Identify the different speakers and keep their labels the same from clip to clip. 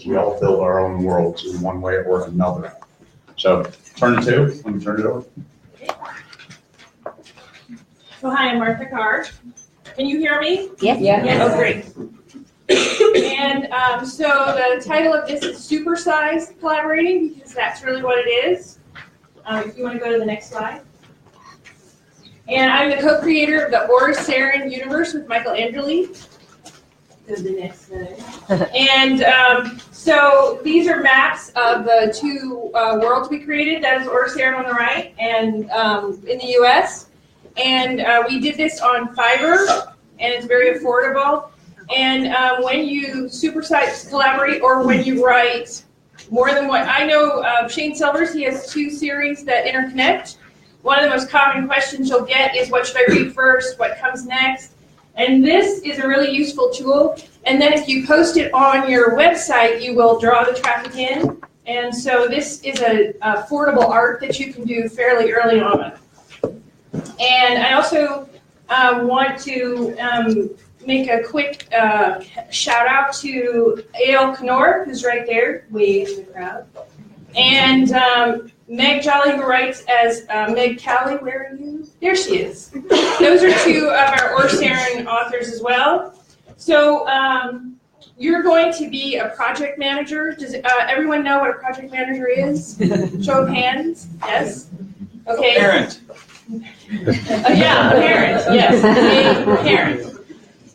Speaker 1: because we all build our own worlds in one way or another. So turn to 2, let me turn it over.
Speaker 2: So hi, I'm Martha Carr. Can you hear me?
Speaker 3: Yes.
Speaker 2: Yeah. Oh, great. And so the title of this is Supersized Collaborating, because that's really what it is. If you want to go to the next slide. And I'm the co-creator of the Or-Sarin universe with Michael Angeli. Go to the next slide. And so these are maps of the 2 worlds we created. That is Or-Sarin on the right, and in the U.S. And we did this on Fiverr, and it's very affordable. And when you supersize collaborate, or when you write more than one, I know Shane Silvers, he has 2 series that interconnect. One of the most common questions you'll get is, what should I read first? What comes next? And this is a really useful tool. And then if you post it on your website, you will draw the traffic in. And so this is a affordable art that you can do fairly early on. And I also want to make a quick shout out to A.L. Knorr, who's right there, way in the crowd. And Meg Jolly, who writes as Meg Callie. Where are you? There she is. Those are 2 of our Or-Sarin authors as well. So you're going to be a project manager. Does everyone know what a project manager is? Show of hands. Yes. Okay.
Speaker 4: Parent.
Speaker 2: Yeah, a parent. Yes, a parent.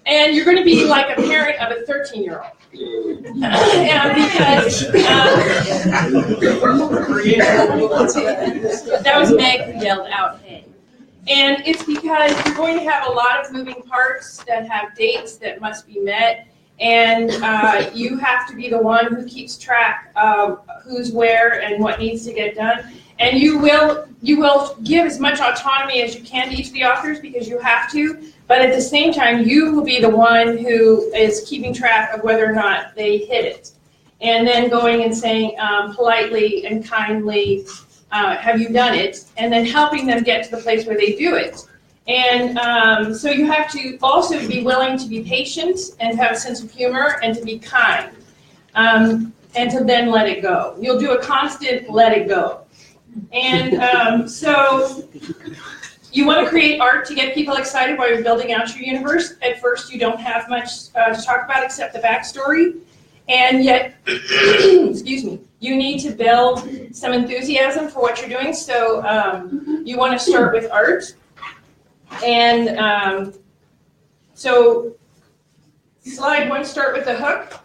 Speaker 2: And you're going to be like a parent of a 13-year-old. Because that was Meg who yelled out, hey. And it's because you're going to have a lot of moving parts that have dates that must be met. And you have to be the one who keeps track of who's where and what needs to get done. And you will give as much autonomy as you can to each of the authors, because you have to. But at the same time, you will be the one who is keeping track of whether or not they hit it. And then going and saying politely and kindly, have you done it? And then helping them get to the place where they do it. And so you have to also be willing to be patient and have a sense of humor and to be kind. And to then let it go. You'll do a constant let it go. And so you want to create art to get people excited while you're building out your universe. At first, you don't have much to talk about except the backstory. And yet, excuse me, you need to build some enthusiasm for what you're doing. So you want to start with art. And so slide 1, start with the hook.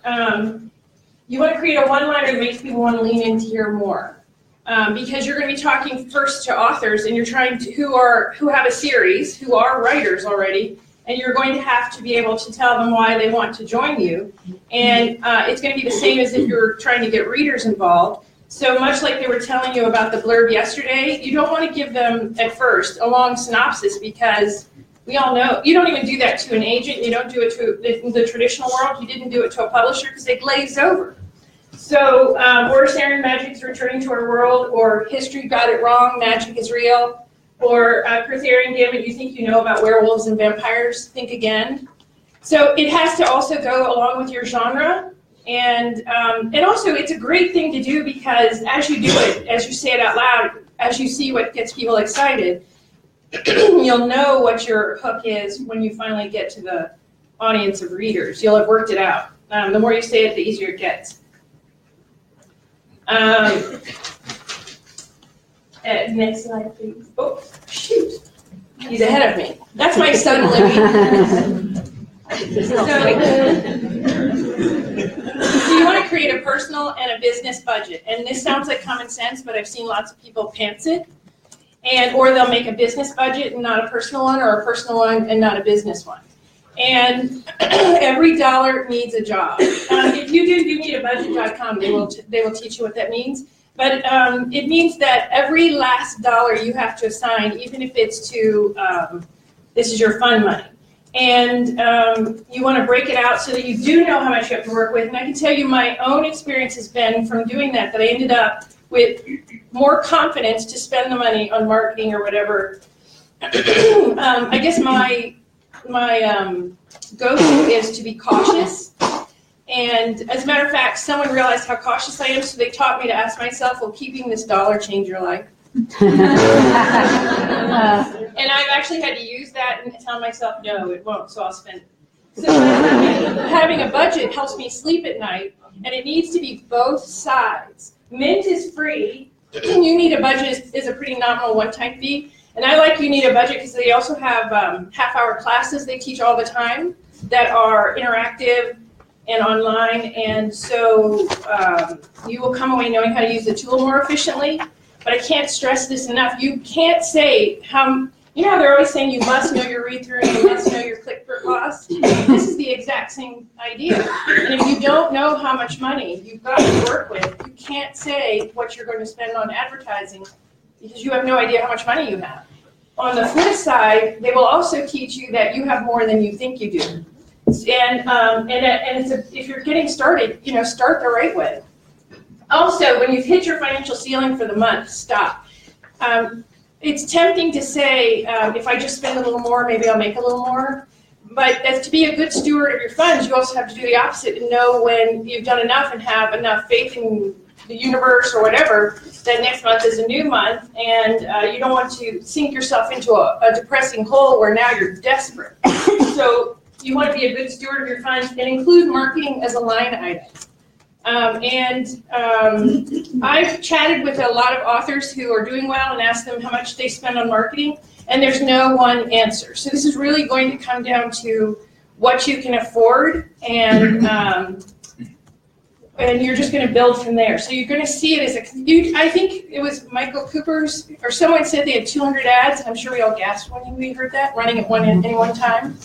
Speaker 2: You want to create a one-liner that makes people want to lean in to hear more. Because you're going to be talking first to authors, and you're trying to who have a series, who are writers already, and you're going to have to be able to tell them why they want to join you. And it's going to be the same as if you're trying to get readers involved. So much like they were telling you about the blurb yesterday, you don't want to give them at first a long synopsis, because we all know you don't even do that to an agent. You don't do it to the traditional world. You didn't do it to a publisher, because they glaze over. So, Or-Sarin, magic is returning to our world, or history got it wrong, magic is real, or Arthurian Gambit, you think you know about werewolves and vampires, think again. So it has to also go along with your genre, and also it's a great thing to do, because as you do it, as you say it out loud, as you see what gets people excited, you'll know what your hook is when you finally get to the audience of readers. You'll have worked it out. The more you say it, the easier it gets. Next slide, please. Oh, shoot. He's ahead of me. That's my son, Libby. So you want to create a personal and a business budget. And this sounds like common sense, but I've seen lots of people pants it. Or they'll make a business budget and not a personal one, or a personal one and not a business one. And every dollar needs a job. If you do youneedabudget.com, they will teach you what that means. But it means that every last dollar you have to assign, even if it's to, this is your fund money. And you want to break it out so that you do know how much you have to work with. And I can tell you my own experience has been from doing that I ended up with more confidence to spend the money on marketing or whatever. I guess my go-to is to be cautious. And as a matter of fact, someone realized how cautious I am, so they taught me to ask myself, will keeping this dollar change your life? And I've actually had to use that and tell myself, no, it won't, so I'll spend it. So having a budget helps me sleep at night, and it needs to be both sides. Mint is free. You Need a Budget is a pretty nominal one-time fee. And I like You Need a Budget because they also have half-hour classes they teach all the time that are interactive and online. And so you will come away knowing how to use the tool more efficiently. But I can't stress this enough. You can't say how, you know how they're always saying you must know your read-through and you must know your click-through cost? This is the exact same idea. And if you don't know how much money you've got to work with, you can't say what you're going to spend on advertising because you have no idea how much money you have. On the flip side, they will also teach you that you have more than you think you do. And if you're getting started, start the right way. Also, when you've hit your financial ceiling for the month, stop. It's tempting to say, if I just spend a little more, maybe I'll make a little more. But as to be a good steward of your funds, you also have to do the opposite and know when you've done enough and have enough faith in the universe or whatever, that next month is a new month, and you don't want to sink yourself into a depressing hole where now you're desperate. So you want to be a good steward of your funds and include marketing as a line item. I've chatted with a lot of authors who are doing well and asked them how much they spend on marketing, and there's no one answer. So this is really going to come down to what you can afford, and you're just going to build from there. So you're going to see it as I think it was Michael Cooper's, or someone said they had 200 ads, and I'm sure we all gasped when we heard that, running at any one time.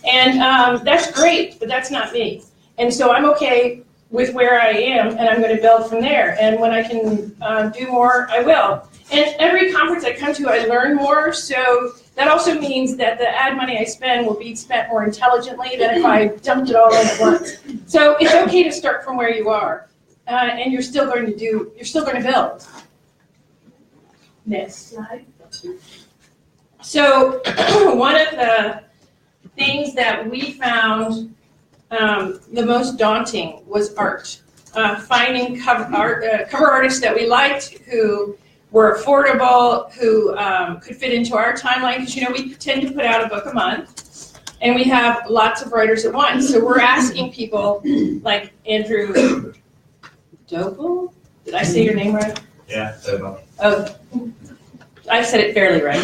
Speaker 2: And that's great, but that's not me. And so I'm okay with where I am, and I'm going to build from there. And when I can do more, I will. And every conference I come to, I learn more. So that also means that the ad money I spend will be spent more intelligently than if I dumped it all in at once. So it's okay to start from where you are, and you're still going to build. Next slide. So one of the things that we found the most daunting was art. Finding cover artists that we liked, who were affordable, who could fit into our timeline, because we tend to put out a book a month, and we have lots of writers at once. So we're asking people like Andrew Doble. Did I say your name right?
Speaker 1: Yeah, Doble.
Speaker 2: Oh, I said it fairly right.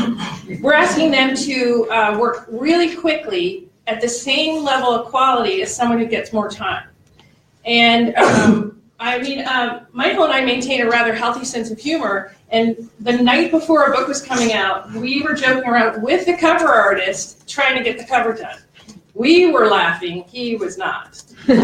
Speaker 2: We're asking them to work really quickly at the same level of quality as someone who gets more time. And Michael and I maintain a rather healthy sense of humor, and the night before a book was coming out, we were joking around with the cover artist trying to get the cover done. We were laughing, he was not. And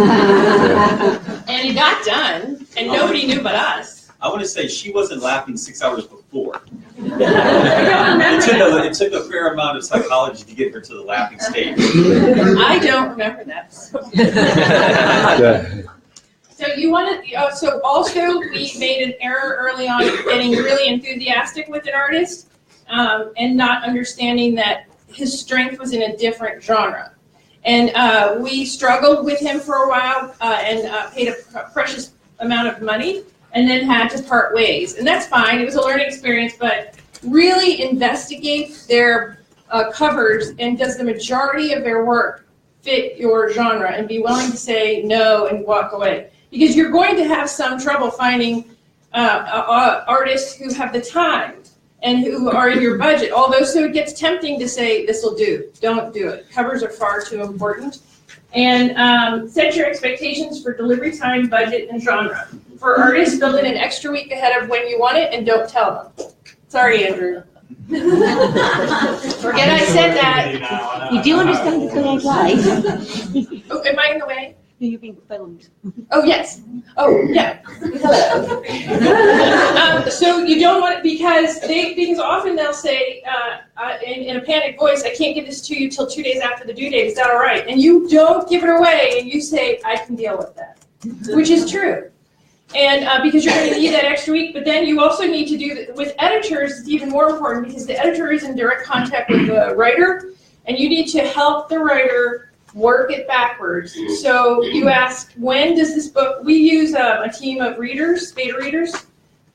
Speaker 2: it got done, and nobody knew but us.
Speaker 3: I want to say she wasn't laughing 6 hours before.
Speaker 2: I
Speaker 3: It took a fair amount of psychology to get her to the laughing stage.
Speaker 2: I don't remember that. So you want to. So also we made an error early on of getting really enthusiastic with an artist, and not understanding that his strength was in a different genre. And we struggled with him for a while and paid a precious amount of money, and then had to part ways. And that's fine. It was a learning experience, but really investigate their covers, and does the majority of their work fit your genre, and be willing to say no and walk away. Because you're going to have some trouble finding artists who have the time and who are in your budget. Although, so it gets tempting to say, this will do. Don't do it. Covers are far too important. And set your expectations for delivery time, budget, and genre. For artists, build in an extra week ahead of when you want it, and don't tell them. Sorry, Andrew. Forget I said that.
Speaker 4: You do understand the current life.
Speaker 2: Oh, am I in the way?
Speaker 4: You're being filmed.
Speaker 2: Oh, yes. Oh, yeah. Hello. So you don't want it, because often they'll say in a panicked voice, I can't give this to you till 2 days after the due date. Is that all right? And you don't give it away, and you say, I can deal with that, which is true. And because you're going to need that extra week, but then you also need to do, with editors, it's even more important, because the editor is in direct contact with the writer, and you need to help the writer work it backwards. So you ask, when does this book, we use a team of readers, beta readers,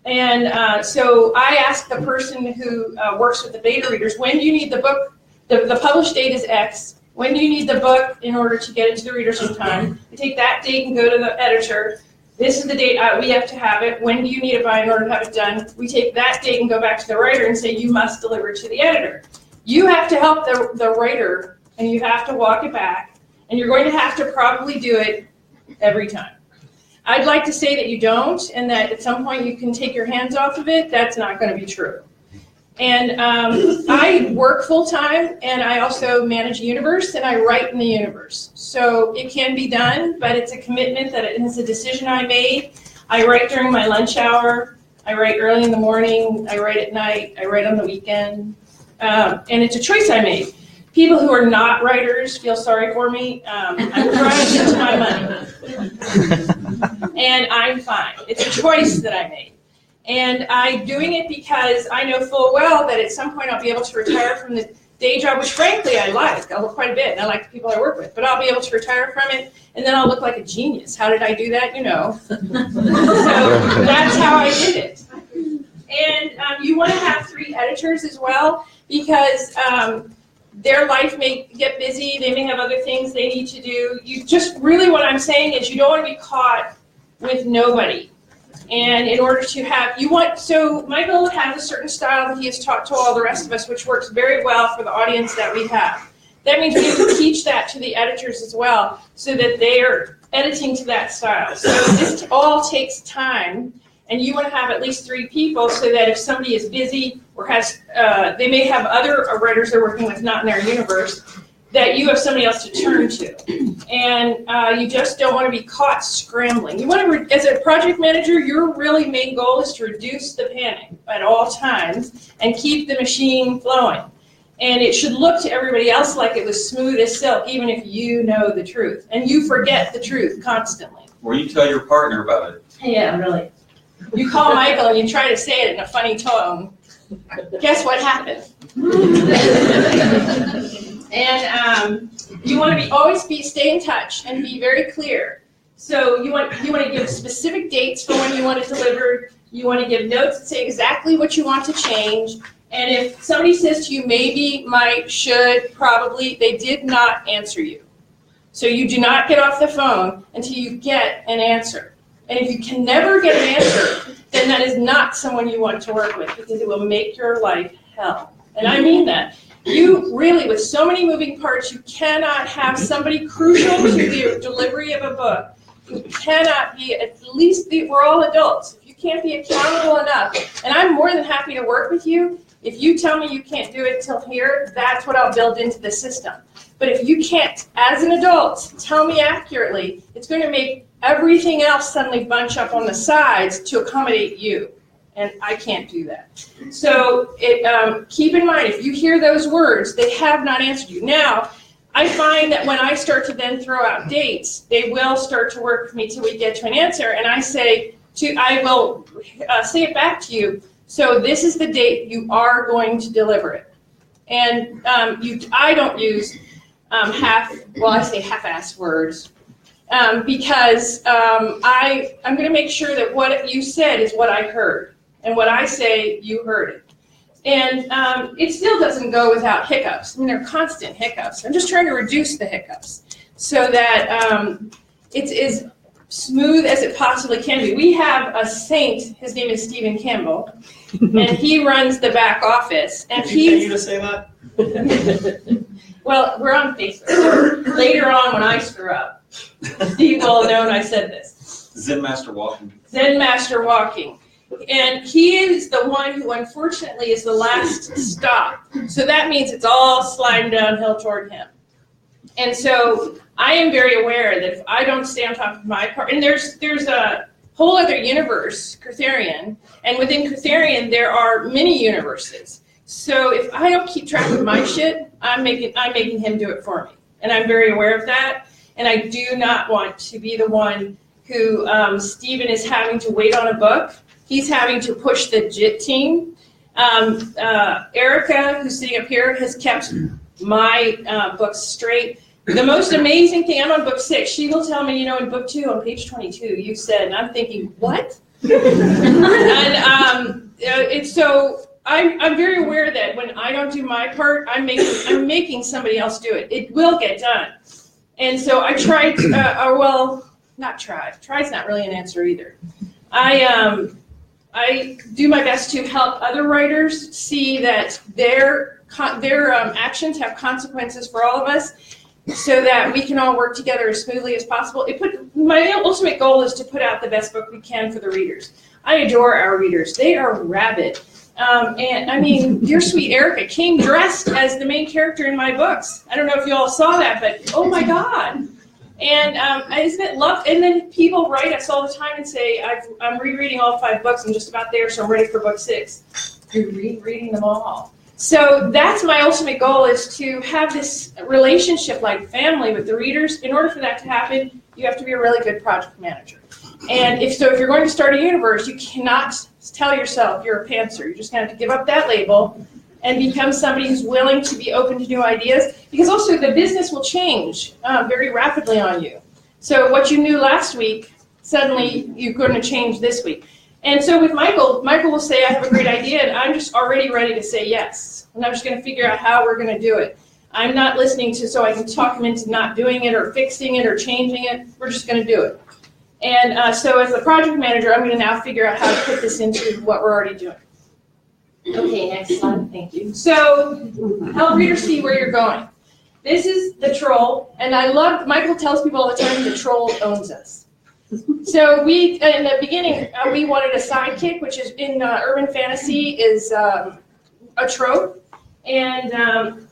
Speaker 2: and so I ask the person who works with the beta readers, when do you need the book, the published date is X, when do you need the book in order to get into the readers in time? I take that date and go to the editor. This is the date we have to have it. When do you need it by in order to have it done? We take that date and go back to the writer and say, you must deliver it to the editor. You have to help the writer, and you have to walk it back, and you're going to have to probably do it every time. I'd like to say that you don't, and that at some point you can take your hands off of it. That's not going to be true. And I work full-time, and I also manage a universe, and I write in the universe. So it can be done, but it's a commitment that it's a decision I made. I write during my lunch hour. I write early in the morning. I write at night. I write on the weekend. And it's a choice I made. People who are not writers feel sorry for me. I'm trying into my money. And I'm fine. It's a choice that I made. And I'm doing it because I know full well that at some point I'll be able to retire from the day job, which frankly I like quite a bit, and I like the people I work with, but I'll be able to retire from it, and then I'll look like a genius. How did I do that? You know. So that's how I did it. And you want to have 3 editors as well, because their life may get busy, they may have other things they need to do. You just really, what I'm saying is you don't want to be caught with nobody. And in order to have, so Michael has a certain style that he has taught to all the rest of us, which works very well for the audience that we have. That means we have to teach that to the editors as well, so that they are editing to that style. So this all takes time, and you want to have at least 3 people, so that if somebody is busy or has, they may have other writers they're working with not in their universe, that you have somebody else to turn to. And you just don't want to be caught scrambling. You want to, as a project manager, your really main goal is to reduce the panic at all times and keep the machine flowing. And it should look to everybody else like it was smooth as silk, even if you know the truth. And you forget the truth constantly.
Speaker 3: Or you tell your partner about it.
Speaker 2: Yeah, really. You call Michael and you try to say it in a funny tone. Guess what happened? And you want to always stay in touch and be very clear. So you want to give specific dates for when you want it delivered. You want to give notes that say exactly what you want to change. And if somebody says to you, maybe, might, should, probably, they did not answer you. So you do not get off the phone until you get an answer. And if you can never get an answer, then that is not someone you want to work with, because it will make your life hell. And I mean that. You really, with so many moving parts, you cannot have somebody crucial to the delivery of a book who cannot be, at least we're all adults. If you can't be accountable enough, and I'm more than happy to work with you, if you tell me you can't do it till here, that's what I'll build into the system. But if you can't, as an adult, tell me accurately, it's going to make everything else suddenly bunch up on the sides to accommodate you. And I can't do that. So keep in mind, if you hear those words, they have not answered you. Now, I find that when I start to then throw out dates, they will start to work with me till we get to an answer. And I will say it back to you. So this is the date you are going to deliver it. And I don't use I say half-assed words. Because I'm going to make sure that what you said is what I heard. And what I say, you heard it. And it still doesn't go without hiccups. I mean, there are constant hiccups. I'm just trying to reduce the hiccups so that it's as smooth as it possibly can be. We have a saint, his name is Stephen Campbell, and he runs the back office. And
Speaker 3: Did he pay you to say that?
Speaker 2: Well, we're on Facebook. Later on, when I screw up, Steve will have known I said this.
Speaker 3: Zen Master Walking.
Speaker 2: Zen Master Walking. And he is the one who, unfortunately, is the last stop. So that means it's all sliding downhill toward him. And so I am very aware that if I don't stay on top of my part, and there's a whole other universe, Cartharian, and within Cartharian there are many universes. So if I don't keep track of my shit, I'm making him do it for me. And I'm very aware of that. And I do not want to be the one who Stephen is having to wait on a book. He's having to push the JIT team. Erica, who's sitting up here, has kept my books straight. the most amazing thing, I'm on book 6. She will tell me, in book 2 on page 22, you said, and I'm thinking, what? And it's so I'm very aware that when I don't do my part, I'm making somebody else do it. It will get done. And so I tried, not try. Try's not really an answer either. I do my best to help other writers see that their actions have consequences for all of us, so that we can all work together as smoothly as possible. My ultimate goal is to put out the best book we can for the readers. I adore our readers. They are rabid. And I mean, dear sweet Erica came dressed as the main character in my books. I don't know if you all saw that, but oh my God. And isn't it loved? And then people write us all the time and say, I'm rereading all 5 books. I'm just about there, so I'm ready for book 6. You're rereading them all. So that's my ultimate goal, is to have this relationship like family with the readers. In order for that to happen, you have to be a really good project manager. And if you're going to start a universe, you cannot tell yourself you're a pantser. You're just going to have to give up that label and become somebody who's willing to be open to new ideas, because also the business will change very rapidly on you. So what you knew last week, suddenly you're going to change this week. And so with Michael will say, I have a great idea, and I'm just already ready to say yes. And I'm just going to figure out how we're going to do it. I'm not listening so I can talk him into not doing it or fixing it or changing it. We're just going to do it. And so as the project manager, I'm going to now figure out how to put this into what we're already doing. Okay, next slide. Thank you. So help readers see where you're going. This is the troll, and Michael tells people all the time the troll owns us. So in the beginning, we wanted a sidekick, which is in urban fantasy is a trope. And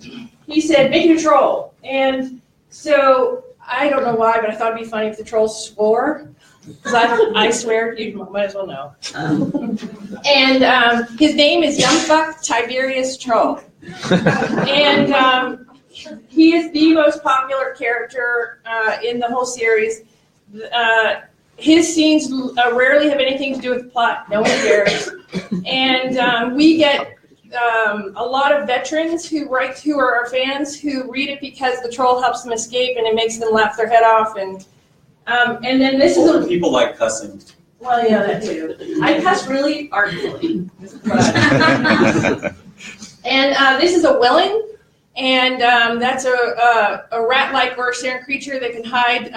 Speaker 2: he said, make it a troll. And so I don't know why, but I thought it'd be funny if the troll swore. Because I swear, you might as well know. And his name is Youngfuck Tiberius Troll. And he is the most popular character in the whole series. His scenes rarely have anything to do with the plot. No one cares. And we get a lot of veterans who are our fans, who read it because the troll helps them escape and it makes them laugh their head off. And then this is
Speaker 3: Older people like cussing.
Speaker 2: Well, yeah, that too. I cuss really artfully. And this is a Willing, and that's a rat-like Gorsaran creature that can hide.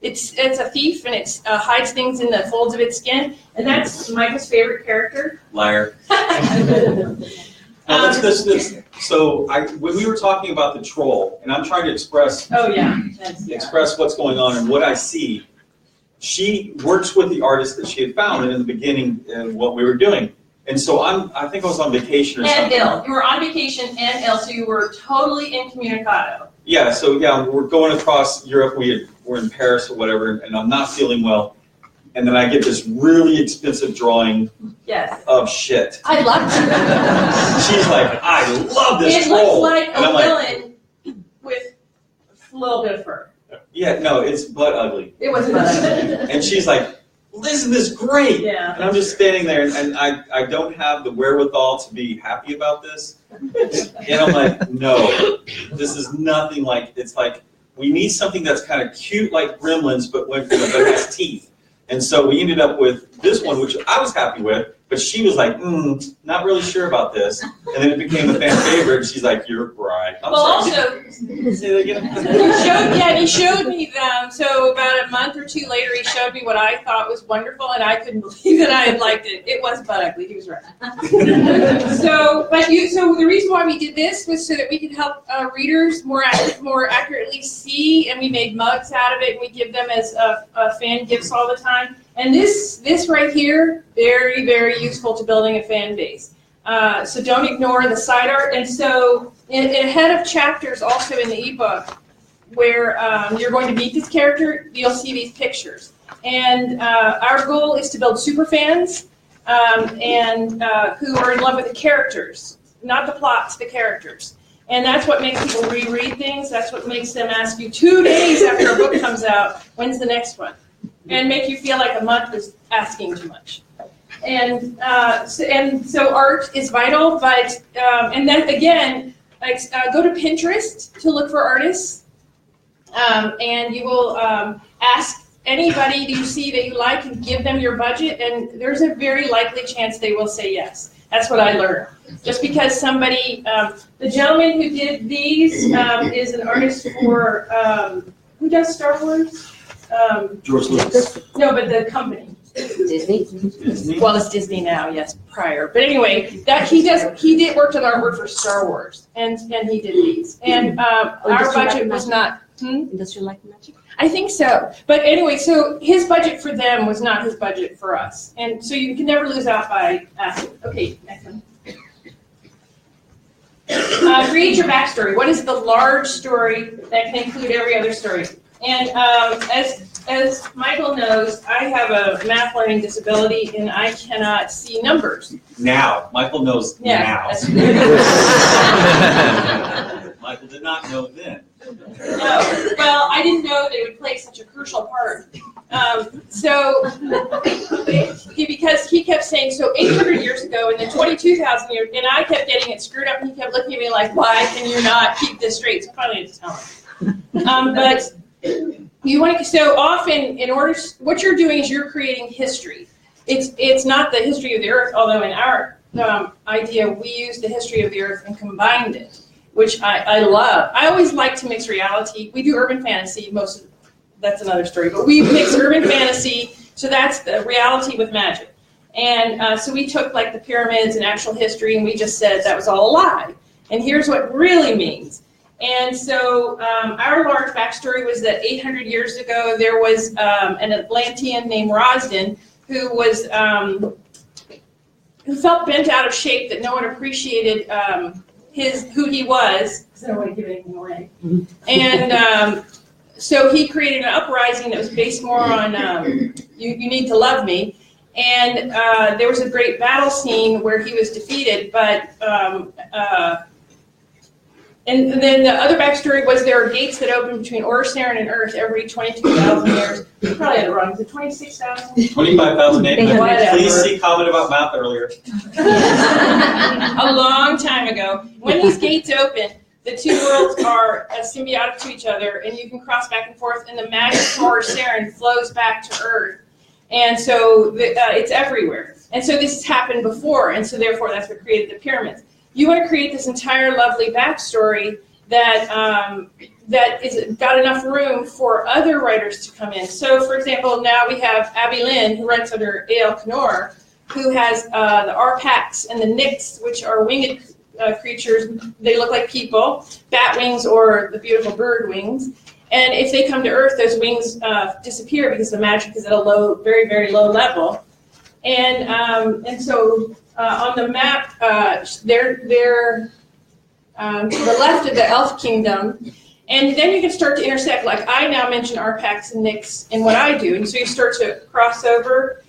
Speaker 2: It's a thief, and it hides things in the folds of its skin, and that's Michael's favorite character.
Speaker 3: Liar. Now, so when we were talking about the troll, and I'm trying to express what's going on and what I see, she works with the artist that she had found in the beginning and what we were doing. And so I think I was on vacation or something.
Speaker 2: And ill. You were on vacation and ill, so you were totally incommunicado.
Speaker 3: Yeah, so we're going across Europe. We're in Paris or whatever, and I'm not feeling well. And then I get this really expensive drawing of shit.
Speaker 2: I loved it.
Speaker 3: She's like, I love this troll.
Speaker 2: It looks like a villain with a little bit of fur.
Speaker 3: Yeah, no, it's butt ugly.
Speaker 2: It was butt ugly.
Speaker 3: And she's like, isn't this great?
Speaker 2: Yeah.
Speaker 3: And I'm just standing there, and I don't have the wherewithal to be happy about this. And I'm like, no, this is nothing like, it's like, we need something that's kind of cute like Gremlins, but has teeth. And so we ended up with this one, which I was happy with, but she was like, not really sure about this. And then it became a fan favorite. She's like, you're right.
Speaker 2: Also,
Speaker 3: say that again.
Speaker 2: he showed me them. So about a month or two later, he showed me what I thought was wonderful, and I couldn't believe that I had liked it. It was butt ugly. He was right. So the reason why we did this was so that we could help readers more accurately see, and we made mugs out of it, and we give them as fan gifts all the time. And this right here, very, very useful to building a fan base. So don't ignore the side art. And so ahead of chapters also in the ebook where you're going to meet this character, you'll see these pictures. And our goal is to build super fans and who are in love with the characters, not the plots, the characters. And that's what makes people reread things. That's what makes them ask you 2 days after a book comes out, when's the next one? And make you feel like a month is asking too much. And so art is vital, but and then again, go to Pinterest to look for artists. And you will ask anybody you see that you like and give them your budget, and there's a very likely chance they will say yes. That's what I learned. Just because somebody, the gentleman who did these is an artist for, who does Star Wars?
Speaker 3: George Lucas.
Speaker 2: No, but the company.
Speaker 4: Disney.
Speaker 2: Well, it's Disney now, yes, prior. But anyway, that he did work on artwork for Star Wars, and he did these. And our budget was not.
Speaker 4: Industrial Light and Magic.
Speaker 2: I think so. But anyway, so his budget for them was not his budget for us. And so you can never lose out by asking. Okay, next one. Create your backstory. What is the large story that can include every other story? And as Michael knows, I have a math learning disability and I cannot see numbers.
Speaker 3: Now, Michael knows
Speaker 2: Yeah,
Speaker 3: now.
Speaker 2: that's
Speaker 3: Michael did not know then.
Speaker 2: No, well, I didn't know they would play such a crucial part. Because he kept saying, so 800 years ago and then 22,000 years, and I kept getting it screwed up, and he kept looking at me like, why can you not keep this straight? So finally I had to tell him. But you want to, so often in order, what you're doing is you're creating history. It's not the history of the earth, although in our idea, we used the history of the earth and combined it, which I love. I always like to mix reality. We do urban fantasy, that's another story, but we mix urban fantasy, so that's the reality with magic. And so we took like the pyramids and actual history, and we just said that was all a lie. And here's what it really means. And so our large backstory was that 800 years ago, there was an Atlantean named Rosden who was who felt bent out of shape, that no one appreciated who he was, because I don't want to give anything away. And so he created an uprising that was based more on you need to love me. And there was a great battle scene where he was defeated, but and then the other backstory was there are gates that open between Saturn and Earth every 22,000 years. You probably had it wrong. Is it 26,000?
Speaker 3: 25,800.
Speaker 2: Whatever.
Speaker 3: Please see comment about math earlier.
Speaker 2: A long time ago. When these gates open, the two worlds are symbiotic to each other, and you can cross back and forth, and the magic from Saturn flows back to Earth. And so it's everywhere. And so this has happened before, and so therefore that's what created the pyramids. You want to create this entire lovely backstory that is got enough room for other writers to come in. So, for example, now we have Abby Lynn, who writes under A.L. Knorr, who has the Arpax and the Nyx, which are winged creatures. They look like people, bat wings or the beautiful bird wings. And if they come to Earth, those wings disappear because the magic is at a low, very, very low level. And so on the map, they're to the left of the Elf Kingdom. And then you can start to intersect, like I now mention Arpax and Nyx in what I do. And so you start to cross over.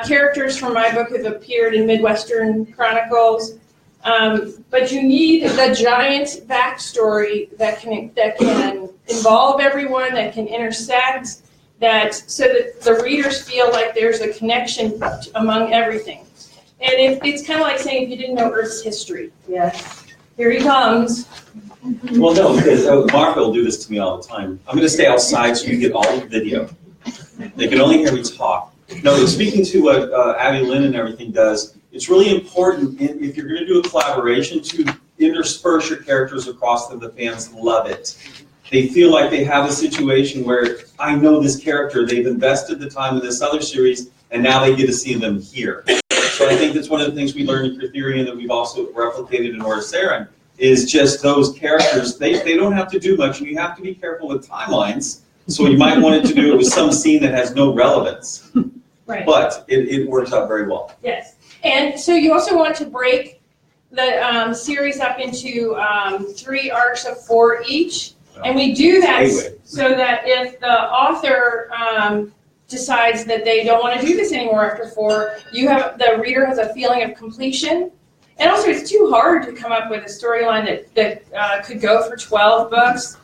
Speaker 2: Characters from my book have appeared in Midwestern Chronicles. But you need the giant backstory that can involve everyone, that can intersect, so that the readers feel like there's a connection among everything. And it's kind of like saying if you didn't know Earth's history. Yes. Here he comes.
Speaker 3: Well, no, because Martha will do this to me all the time. I'm going to stay outside so you get all the video. They can only hear me talk. No, speaking to what Abby Lynn and everything does, it's really important if you're going to do a collaboration to intersperse your characters across them. The fans love it. They feel like they have a situation where I know this character, they've invested the time in this other series, and now they get to see them here. So I think that's one of the things we learned in Criterion that we've also replicated in Orsaran, is just those characters, they don't have to do much, and you have to be careful with timelines. So you might want it to do it with some scene that has no relevance.
Speaker 2: Right.
Speaker 3: But it works out very well.
Speaker 2: Yes. And so you also want to break the series up into 3 arcs of 4 each. And we do that so that if the author decides that they don't want to do this anymore after 4, the reader has a feeling of completion. And also it's too hard to come up with a storyline that could go for 12 books.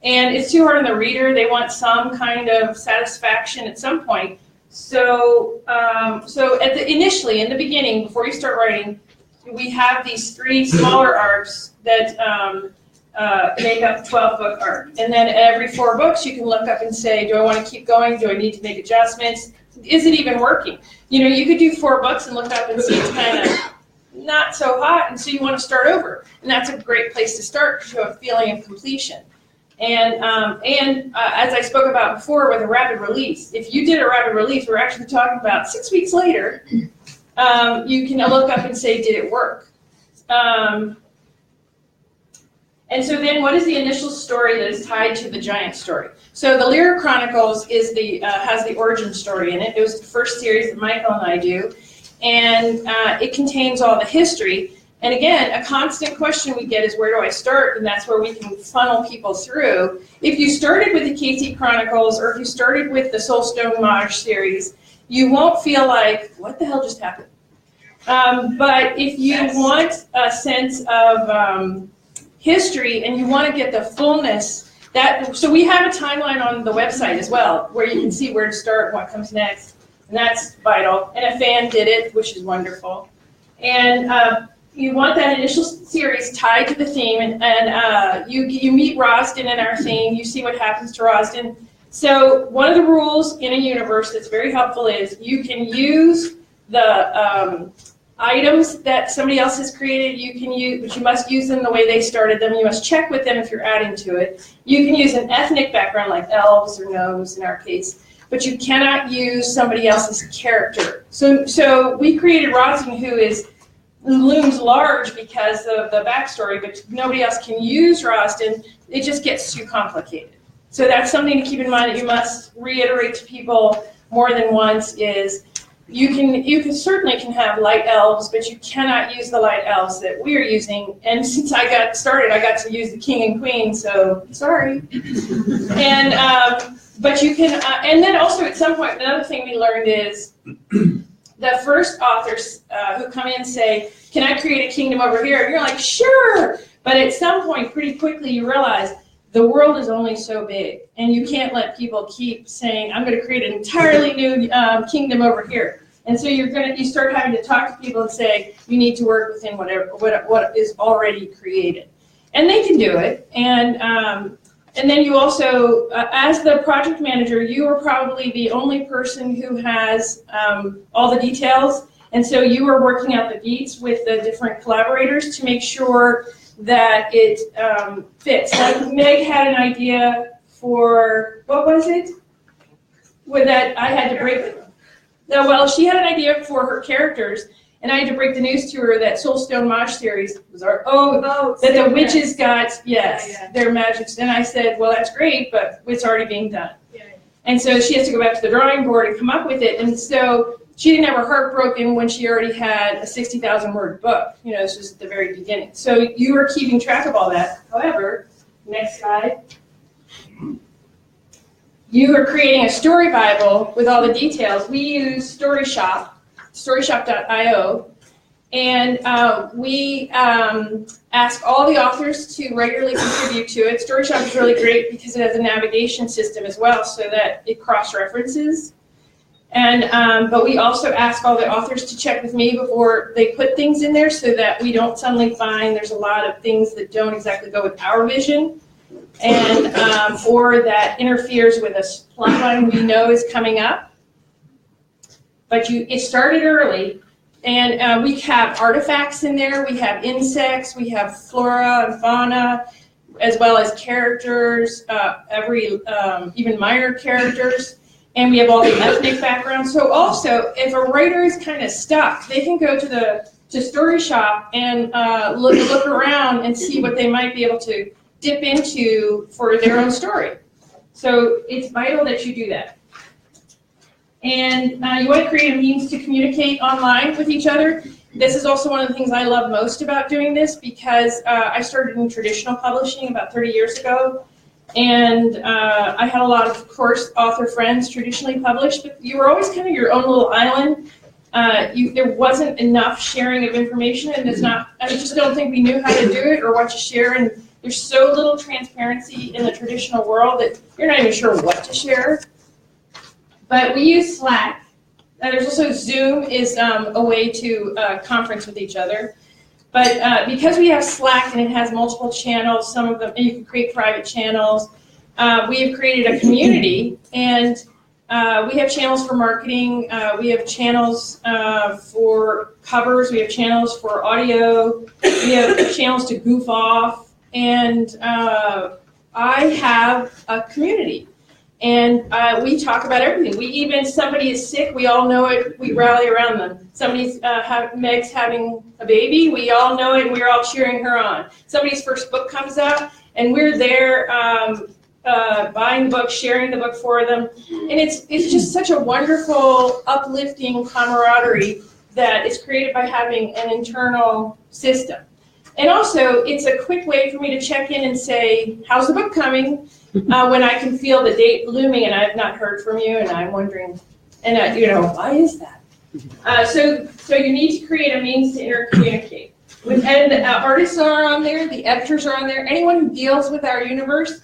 Speaker 2: And it's too hard on the reader. They want some kind of satisfaction at some point. So initially, in the beginning, before you start writing, we have these 3 smaller arcs that make up 12-book arc. And then every 4 books, you can look up and say, do I want to keep going? Do I need to make adjustments? Is it even working? You know, you could do 4 books and look up and see it's kind of not so hot, and so you want to start over. And that's a great place to start because you have a feeling of completion. And as I spoke about before with a rapid release, if you did a rapid release, we're actually talking about 6 weeks later, you can look up and say, did it work? And so then what is the initial story that is tied to the giant story? So the Lyra Chronicles is has the origin story in it. It was the first series that Michael and I do. And it contains all the history. And again, a constant question we get is, where do I start? And that's where we can funnel people through. If you started with the KC Chronicles, or if you started with the Soulstone Mage series, you won't feel like, what the hell just happened? But if you want a sense of history and you want to get the fullness, so we have a timeline on the website as well, where you can see where to start and what comes next. And that's vital. And a fan did it, which is wonderful. And you want that initial series tied to the theme, and you meet Rosden in our theme. You see what happens to Rosden. So one of the rules in a universe that's very helpful is you can use the items that somebody else has created. You can use, but you must use them the way they started them. You must check with them if you're adding to it. You can use an ethnic background like elves or gnomes in our case, but you cannot use somebody else's character. So we created Rosden, who looms large because of the backstory, but nobody else can use Rosden. It just gets too complicated. So that's something to keep in mind that you must reiterate to people more than once is you certainly can have light elves, but you cannot use the light elves that we're using. And since I got started, I got to use the king and queen, so sorry. And but you can, and then also at some point, another thing we learned is the first authors who come in say, can I create a kingdom over here? And you're like, sure. But at some point, pretty quickly, you realize the world is only so big, and you can't let people keep saying, I'm going to create an entirely new kingdom over here. And so you start having to talk to people and say, you need to work within what is already created. And they can do it. And then you also, as the project manager, you are probably the only person who has all the details. And so you are working out the beats with the different collaborators to make sure that it fits. Like Meg had an idea for, what was it? With that, I had to break. No, well, she had an idea for her characters, and I had to break the news to her that Soulstone Mage series was that the witches got, their magics. And I said, well, that's great, but it's already being done. Yeah. And so she has to go back to the drawing board and come up with it. And so she didn't have her heart broken when she already had a 60,000-word book. You know, this was at the very beginning. So you were keeping track of all that. However, next slide. You are creating a story Bible with all the details. We use StoryShop, storyshop.io, and we ask all the authors to regularly contribute to it. StoryShop is really great because it has a navigation system as well, so that it cross-references. And but we also ask all the authors to check with me before they put things in there, so that we don't suddenly find there's a lot of things that don't exactly go with our vision, and or that interferes with a plot line we know is coming up. But it started early, and we have artifacts in there. We have insects, we have flora and fauna, as well as characters, even minor characters, and we have all the ethnic backgrounds. So also, if a writer is kind of stuck, they can go to StoryShop and look around and see what they might be able to dip into for their own story. So it's vital that you do that. And you want to create a means to communicate online with each other. This is also one of the things I love most about doing this, because I started in traditional publishing about 30 years ago. And I had a lot of course, author friends traditionally published, but you were always kind of your own little island. There wasn't enough sharing of information, and I just don't think we knew how to do it or what to share. And there's so little transparency in the traditional world that you're not even sure what to share. But we use Slack. There's also Zoom is a way to conference with each other. But because we have Slack and it has multiple channels, some of them, and you can create private channels, we have created a community, and we have channels for marketing, we have channels for covers, we have channels for audio, we have channels to goof off, and I have a community. And we talk about everything. We even, somebody is sick, we all know it, we rally around them. Somebody's, Meg's having a baby, we all know it, and we're all cheering her on. Somebody's first book comes out, and we're there buying the book, sharing the book for them. And it's just such a wonderful, uplifting camaraderie that is created by having an internal system. And also, it's a quick way for me to check in and say, how's the book coming? When I can feel the date looming and I've not heard from you and I'm wondering, and why is that? So you need to create a means to intercommunicate. And the artists are on there, the editors are on there, anyone who deals with our universe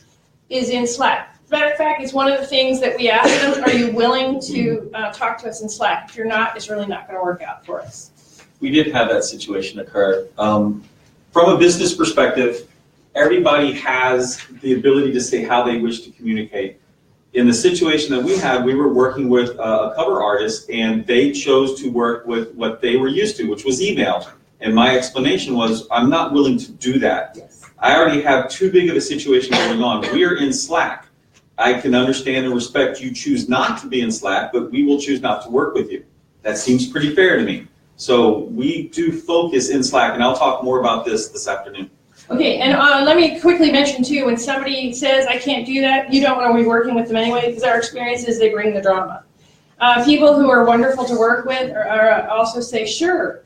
Speaker 2: is in Slack. As a matter of fact, it's one of the things that we ask them, are you willing to talk to us in Slack? If you're not, it's really not going to work out for us.
Speaker 3: We did have that situation occur. From a business perspective, everybody has the ability to say how they wish to communicate. In the situation that we had, we were working with a cover artist, and they chose to work with what they were used to, which was email. And my explanation was, I'm not willing to do that.
Speaker 2: Yes.
Speaker 3: I already have too big of a situation going on. We are in Slack. I can understand and respect you choose not to be in Slack, but we will choose not to work with you. That seems pretty fair to me. So we do focus in Slack, and I'll talk more about this afternoon.
Speaker 2: Okay, and let me quickly mention too, when somebody says, I can't do that, you don't want to be working with them anyway, because our experience is they bring the drama. People who are wonderful to work with are also say, sure.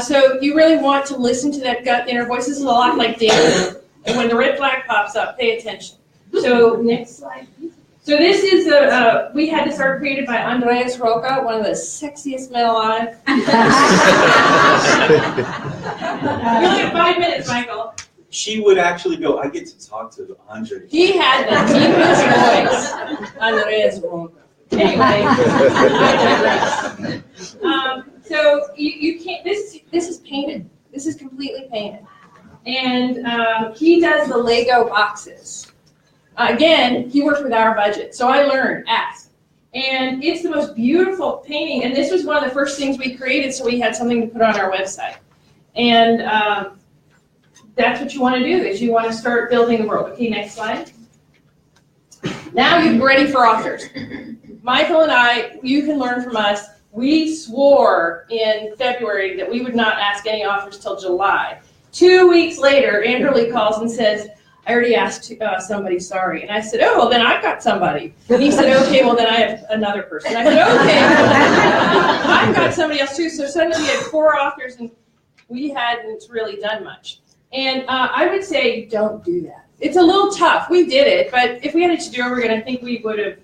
Speaker 2: So you really want to listen to that gut inner voice. This is a lot like dating. And when the red flag pops up, pay attention. So next slide, please. So this is, we had this art created by Andreas Roca, one of the sexiest men alive. You only have 5 minutes, Michael.
Speaker 3: She would actually go, I get to talk to Andre.
Speaker 2: He had the deepest voice, Andreas Roca. Anyway, I digress. So you can't, this is painted. This is completely painted. And he does the Lego boxes. Again, he worked with our budget, so I learned, ask. And it's the most beautiful painting, and this was one of the first things we created, so we had something to put on our website. And that's what you want to do, is you want to start building the world. Okay, next slide. Now you're ready for authors. Michael and I, you can learn from us, we swore in February that we would not ask any authors till July. 2 weeks later, Andrew Lee calls and says, I already asked somebody, sorry. And I said, oh, well, then I've got somebody. And he said, okay, well, then I have another person. I said, okay, well, I've got somebody else too. So suddenly we had 4 authors, and we hadn't really done much. And I would say, don't do that. It's a little tough. We did it, but if we had it to do over again, I think we would have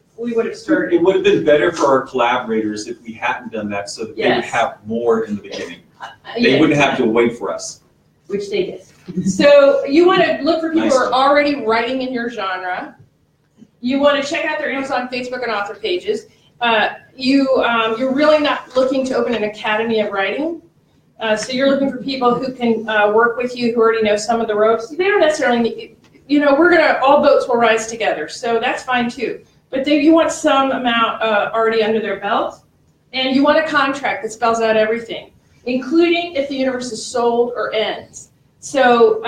Speaker 2: started.
Speaker 3: It would have been better for our collaborators if we hadn't done that, so that they would have more in the beginning. They wouldn't have to wait for us.
Speaker 2: Which they did. So you want to look for people who are already writing in your genre. You want to check out their Amazon, Facebook, and author pages. You're really not looking to open an academy of writing. So you're looking for people who can work with you, who already know some of the ropes. They don't necessarily need, all boats will rise together. So that's fine too. But you want some amount already under their belt. And you want a contract that spells out everything, including if the universe is sold or ends. So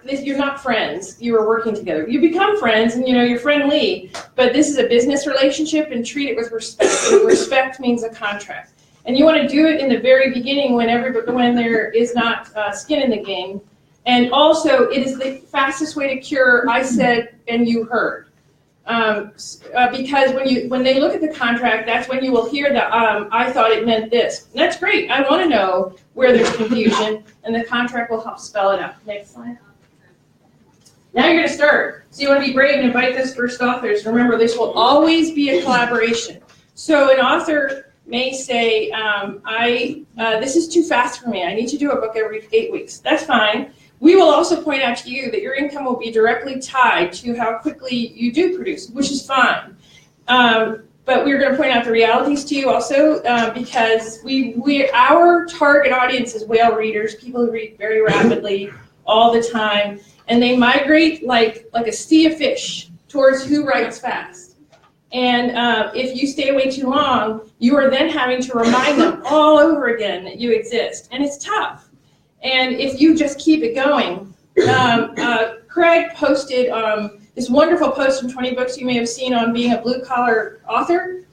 Speaker 2: you're not friends, you are working together. You become friends and you're friendly, but this is a business relationship, and treat it with respect. So respect means a contract. And you want to do it in the very beginning when there is not skin in the game. And also, it is the fastest way to cure I said and you heard. Because when they look at the contract, that's when you will hear that I thought it meant this. And that's great. I want to know where there's confusion, and the contract will help spell it out. Next slide. Now you're going to start. So you want to be brave and invite those first authors. Remember, this will always be a collaboration. So an author may say, this is too fast for me. I need to do a book every 8 weeks. That's fine. We will also point out to you that your income will be directly tied to how quickly you do produce, which is fine. But but we're going to point out the realities to you also, because our target audience is whale readers, people who read very rapidly all the time, and they migrate like a sea of fish towards who writes fast. And if you stay away too long, you are then having to remind them all over again that you exist, and it's tough. And if you just keep it going, Craig posted this wonderful post from 20Books you may have seen on being a blue-collar author,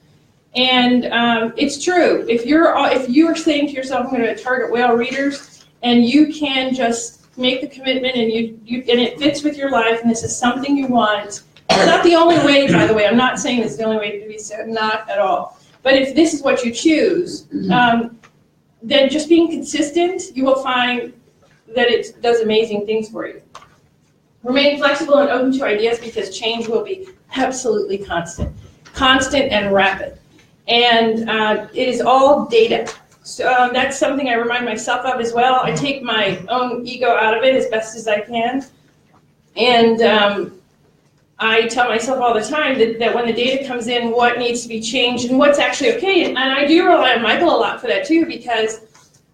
Speaker 2: and it's true. If you are saying to yourself, I'm going to target whale readers, and you can just make the commitment, and and it fits with your life, and this is something you want. It's not the only way, by the way. I'm not saying it's the only way to be so, not at all. But if this is what you choose, then just being consistent, you will find that it does amazing things for you. Remain flexible and open to ideas because change will be absolutely constant and rapid. And it is all data. So that's something I remind myself of as well. I take my own ego out of it as best as I can. And I tell myself all the time that when the data comes in, what needs to be changed and what's actually okay. And I do rely on Michael a lot for that too, because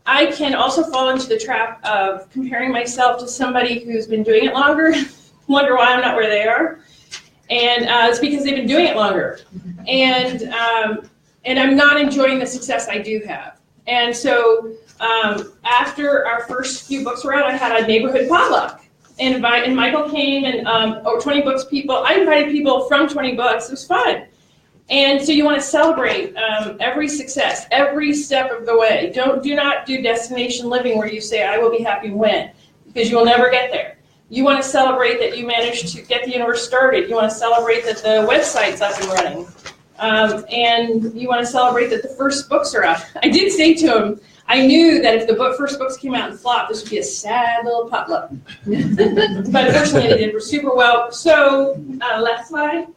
Speaker 2: I can also fall into the trap of comparing myself to somebody who's been doing it longer, wonder why I'm not where they are. And it's because they've been doing it longer. And I'm not enjoying the success I do have. And so after our first few books were out, I had a neighborhood potluck. And Michael came, and 20Books people. I invited people from 20Books. It was fun. And so you want to celebrate every success, every step of the way. Do not do destination living where you say, I will be happy when, because you will never get there. You want to celebrate that you managed to get the universe started. You want to celebrate that the website's up and running. And you want to celebrate that the first books are out. I did say to him, I knew that if the first books came out and flopped, this would be a sad little potluck. But fortunately, they did super well. So, last slide.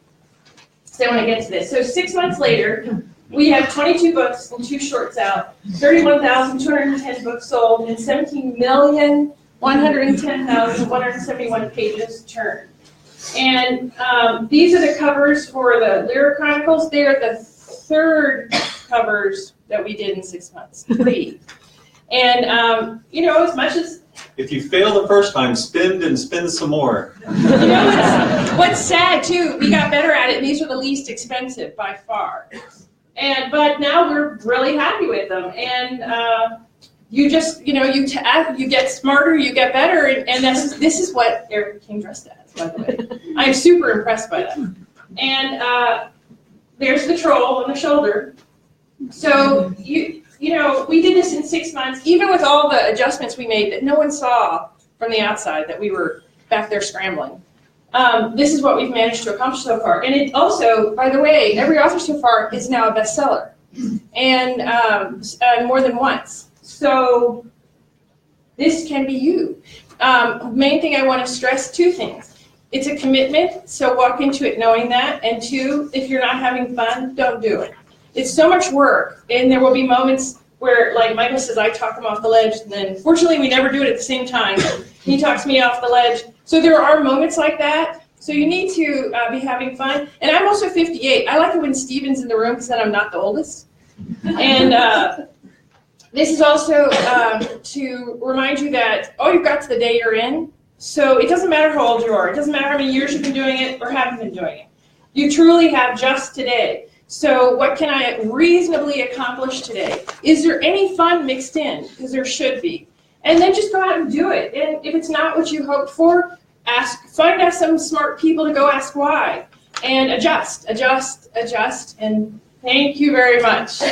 Speaker 2: So I want to get to this. So 6 months later, we have 22 books and 2 shorts out, 31,210 books sold, and 17,110,171 pages turned. And these are the covers for the Lyra Chronicles. They are the 3rd covers that we did in 6 months. 3. And as much as
Speaker 3: if you fail the first time, spin some more.
Speaker 2: What's sad too, we got better at it, and these are the least expensive by far. But now we're really happy with them. And you just, you get smarter, you get better, and this is what Eric came dressed as, by the way. I'm super impressed by that. And there's the troll on the shoulder. So we did this in 6 months, even with all the adjustments we made that no one saw from the outside, that we were back there scrambling. This is what we've managed to accomplish so far. And it also, by the way, every author so far is now a bestseller, and more than once. So this can be you. Main thing I want to stress, 2 things. It's a commitment, so walk into it knowing that. And 2, if you're not having fun, don't do it. It's so much work, and there will be moments where, like Michael says, I talk him off the ledge, and then fortunately we never do it at the same time. He talks me off the ledge. So there are moments like that. So you need to be having fun. And I'm also 58. I like it when Steven's in the room because then I'm not the oldest. And this is also to remind you that all you've got to the day you're in. So it doesn't matter how old you are. It doesn't matter how many years you've been doing it or haven't been doing it. You truly have just today. So what can I reasonably accomplish today? Is there any fun mixed in? Because there should be. And then just go out and do it. And if it's not what you hoped for, find out some smart people to go ask why. And adjust. And thank you very much.